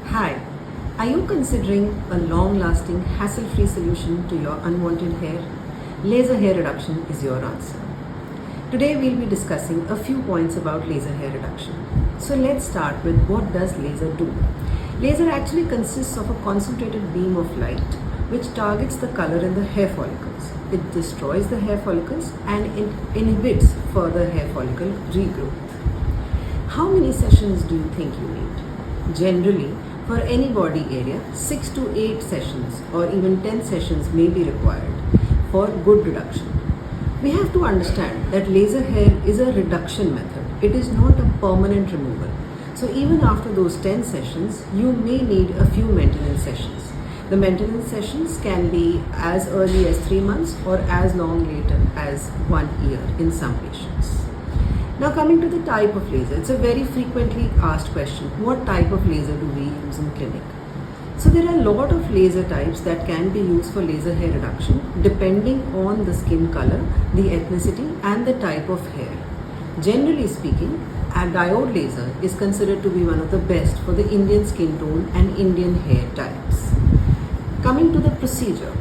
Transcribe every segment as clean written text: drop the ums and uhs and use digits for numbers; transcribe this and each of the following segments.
Hi, are you considering a long-lasting, hassle-free solution to your unwanted hair? Laser hair reduction is your answer. Today we'll be discussing a few points about laser hair reduction. So let's start with what does laser do? Laser actually consists of a concentrated beam of light which targets the color in the hair follicles. It destroys the hair follicles and it inhibits further hair follicle regrowth. How many sessions do you think you need? Generally, for any body area, 6 to 8 sessions or even 10 sessions may be required for good reduction. We have to understand that laser hair is a reduction method. It is not a permanent removal. So even after those 10 sessions, you may need a few maintenance sessions. The maintenance sessions can be as early as 3 months or as long later as 1 year in some patients. Now coming to the type of laser, it's a very frequently asked question. What type of laser do we use in clinic? So there are a lot of laser types that can be used for laser hair reduction depending on the skin color, the ethnicity and the type of hair. Generally speaking, a diode laser is considered to be one of the best for the Indian skin tone and Indian hair types. Coming to the procedure.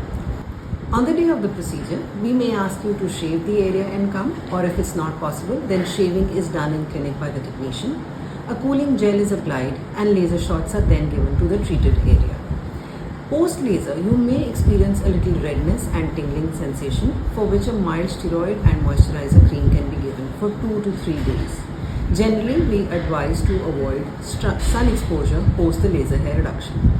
On the day of the procedure, we may ask you to shave the area and come, or if it's not possible, then shaving is done in clinic by the technician. A cooling gel is applied and laser shots are then given to the treated area. Post-laser, you may experience a little redness and tingling sensation for which a mild steroid and moisturizer cream can be given for 2 to 3 days. Generally, we advise to avoid sun exposure post the laser hair reduction.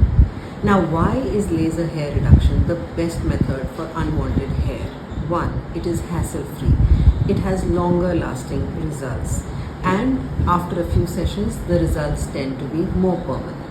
Now, why is laser hair reduction the best method for unwanted hair? 1. It is hassle-free. It has longer lasting results. And after a few sessions, the results tend to be more permanent.